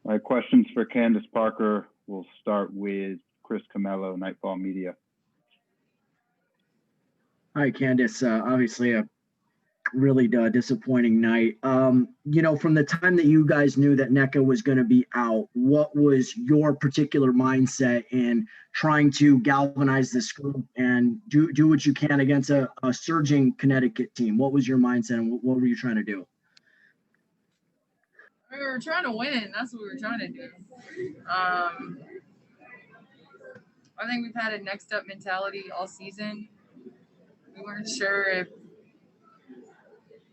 All right, questions for Candace Parker. We'll start with Chris Camello, Nightfall Media. Hi, Candace. Obviously a really disappointing night. From the time that you guys knew that Nneka was going to be out, what was your particular mindset in trying to galvanize this group and do what you can against a surging Connecticut team? What was your mindset and what were you trying to do? We were trying to win. That's what we were trying to do. I think we've had a next up mentality all season. We weren't sure if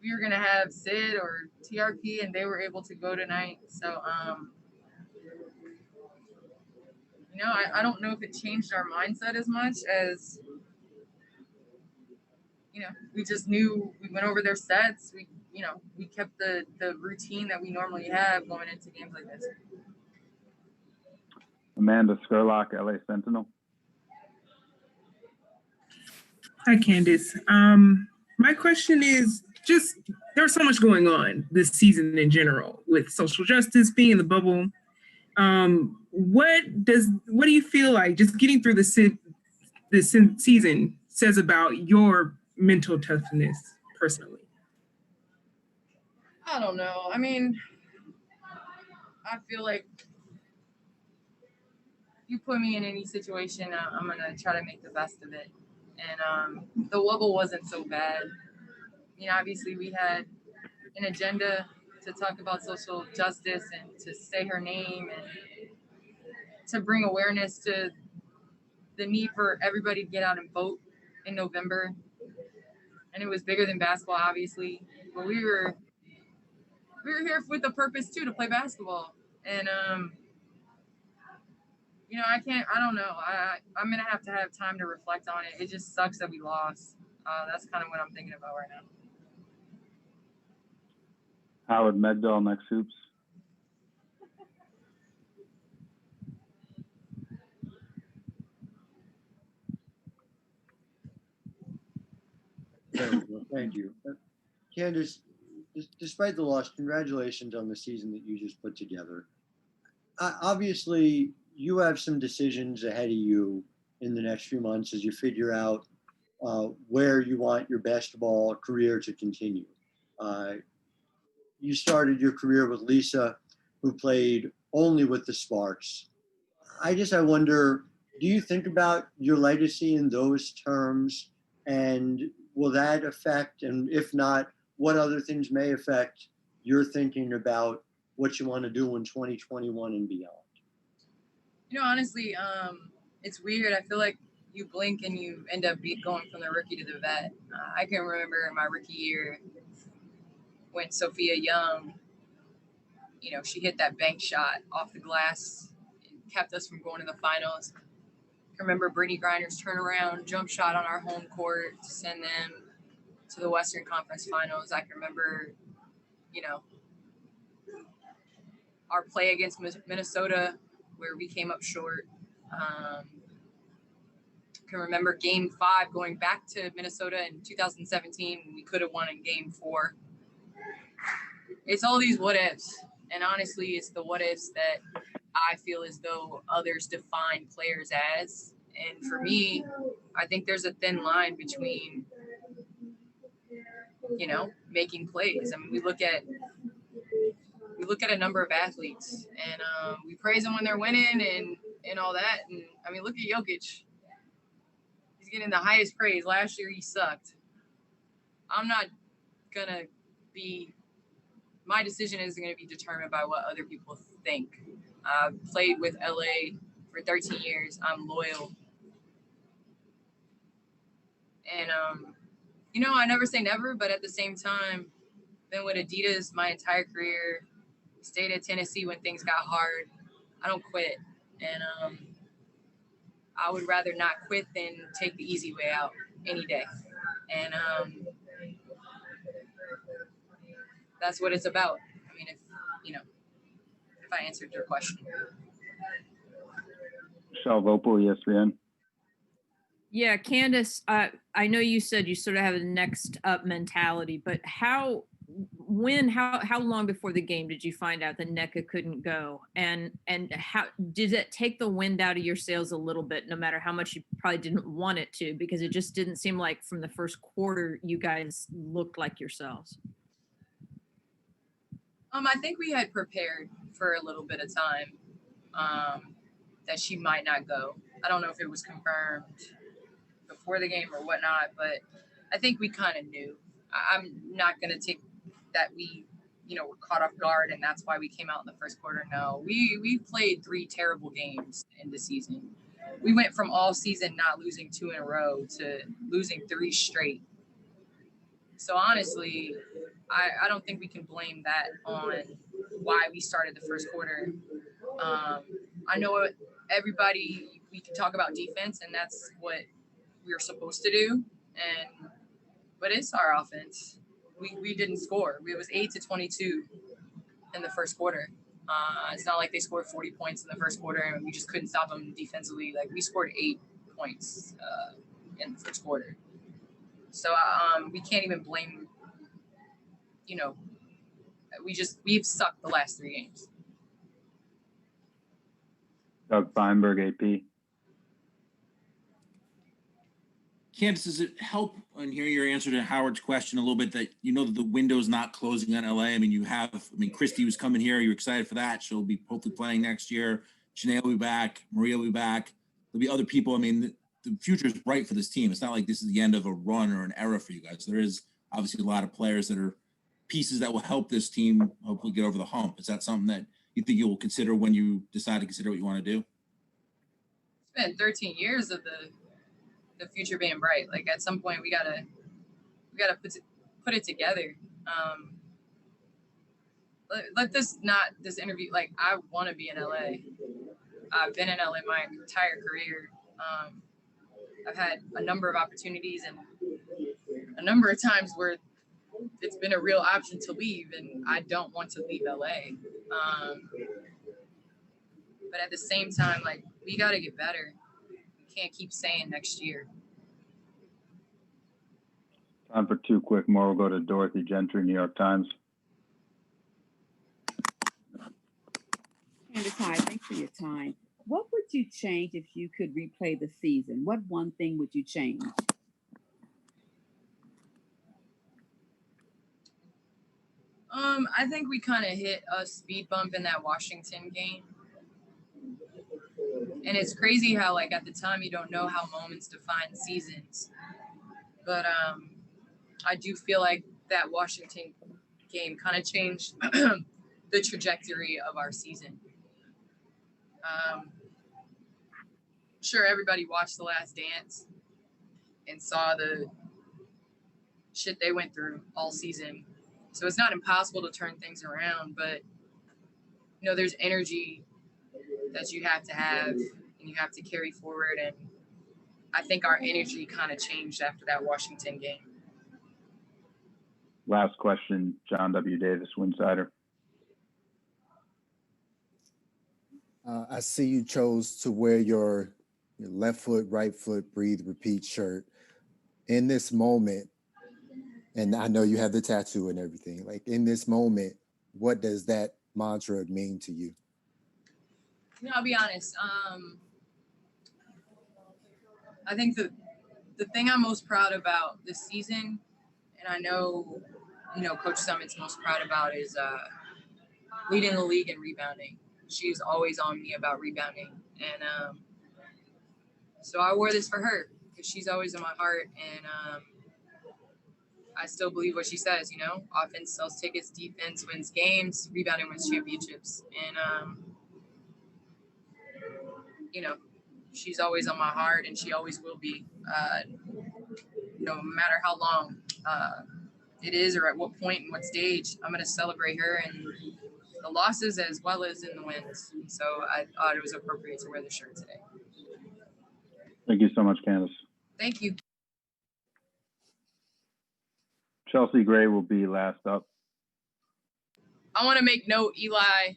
we were going to have Sid or TRP, and they were able to go tonight. So, I don't know if it changed our mindset as much as, we just knew we went over their sets. We kept the routine that we normally have going into games like this. Amanda Skurlock, LA Sentinel. Hi, Candace. My question is just, there's so much going on this season in general with social justice, being in the bubble. What do you feel like just getting through this season says about your mental toughness personally? I don't know. I mean, I feel like you put me in any situation, I'm going to try to make the best of it. And the wobble wasn't so bad. Obviously we had an agenda to talk about social justice and to say her name and to bring awareness to the need for everybody to get out and vote in November. And it was bigger than basketball, obviously, but we were here with a purpose too, to play basketball. And I don't know. I'm gonna have to have time to reflect on it. It just sucks that we lost. That's kind of what I'm thinking about right now. Howard Megdal, Next Hoops. Thank you. Candace, despite the loss, congratulations on the season that you just put together. Obviously, you have some decisions ahead of you in the next few months as you figure out where you want your basketball career to continue. You started your career with Lisa, who played only with the Sparks. I wonder, do you think about your legacy in those terms, and will that affect, and if not, what other things may affect your thinking about what you want to do in 2021 and beyond? Honestly, it's weird. I feel like you blink and you end up going from the rookie to the vet. I can remember my rookie year when Sophia Young, she hit that bank shot off the glass and kept us from going to the finals. I remember Brittany Griner's turnaround jump shot on our home court to send them to the Western Conference Finals. I can remember, our play against Minnesota where we came up short. Can remember Game 5 going back to Minnesota in 2017. We could have won in Game 4. It's all these what ifs, and honestly, it's the what ifs that I feel as though others define players as. And for me, I think there's a thin line between, making plays. I mean, we look at a number of athletes, and we praise them when they're winning and all that. And I mean, look at Jokic. He's getting the highest praise. Last year he sucked. I'm not gonna be. My decision isn't going to be determined by what other people think. I've played with LA for 13 years. I'm loyal. And, I never say never, but at the same time, been with Adidas my entire career, stayed at Tennessee when things got hard. I don't quit. And I would rather not quit than take the easy way out any day. And that's what it's about. I mean, if I answered your question. Michelle Vopel, ESPN. Yeah, Candace, I know you said you sort of have a next up mentality, but how how long before the game did you find out that NECA couldn't go? And how did it take the wind out of your sails a little bit, no matter how much you probably didn't want it to, because it just didn't seem like from the first quarter you guys looked like yourselves? I think we had prepared for a little bit of time that she might not go. I don't know if it was confirmed before the game or whatnot, but I think we kind of knew. I'm not going to take that we, were caught off guard and that's why we came out in the first quarter. No, we played 3 terrible games in the season. We went from all season not losing 2 in a row to losing 3 straight. So honestly, I don't think we can blame that on why we started the first quarter. I know everybody, we can talk about defense, and that's what we're supposed to do. But it's our offense. We didn't score. It was 8-22 in the first quarter. It's not like they scored 40 points in the first quarter and we just couldn't stop them defensively. Like, we scored 8 points in the first quarter. So we can't even blame, we've sucked the last 3 games. Doug Feinberg, AP. Candace, does it help on hearing your answer to Howard's question a little bit that that the window's not closing on LA? I mean, Christy was coming here. You're excited for that. She'll be hopefully playing next year. Janae will be back. Maria will be back. There'll be other people. I mean, the future is bright for this team. It's not like this is the end of a run or an era for you guys. There is obviously a lot of players that are pieces that will help this team hopefully get over the hump. Is that something that you think you will consider when you decide to consider what you want to do? It's been 13 years of the future being bright. Like, at some point we gotta put it together. Let this interview, like, I want to be in LA. I've been in LA my entire career. I've had a number of opportunities and a number of times where it's been a real option to leave, and I don't want to leave LA. But at the same time, like, we got to get better. We can't keep saying next year. Time for 2 quick more. We'll go to Dorothy Gentry, New York Times. Candace, hi, thanks for your time. What would you change if you could replay the season? What one thing would you change? I think we kind of hit a speed bump in that Washington game. And it's crazy how, like, at the time you don't know how moments define seasons. But I do feel like that Washington game kind of changed the trajectory of our season. Sure, everybody watched The Last Dance and saw the shit they went through all season. So it's not impossible to turn things around, but, there's energy that you have to have and you have to carry forward. And I think our energy kind of changed after that Washington game. Last question, John W. Davis, Winsider. I see you chose to wear your left foot, right foot, breathe, repeat shirt. In this moment, and I know you have the tattoo and everything, like, in this moment, what does that mantra mean to you? I'll be honest. I think the thing I'm most proud about this season, and I know, Coach Summit's most proud about, is leading the league in rebounding. She's always on me about rebounding. And so I wore this for her because she's always in my heart. And I still believe what she says, offense sells tickets, defense wins games, rebounding wins championships. And, she's always on my heart and she always will be, no matter how long it is or at what point and what stage. I'm going to celebrate her in the losses as well as in the wins. So I thought it was appropriate to wear the shirt today. Thank you so much, Candace. Thank you. Chelsea Gray will be last up. I want to make note, Eli,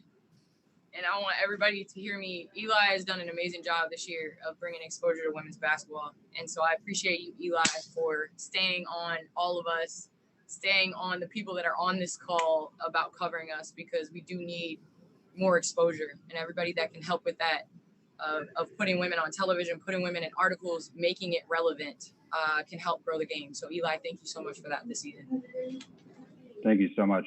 and I want everybody to hear me. Eli has done an amazing job this year of bringing exposure to women's basketball. And so I appreciate you, Eli, for staying on all of us, staying on the people that are on this call about covering us, because we do need more exposure, and everybody that can help with that, of putting women on television, putting women in articles, making it relevant, can help grow the game. So Eli, thank you so much for that this season. Thank you so much.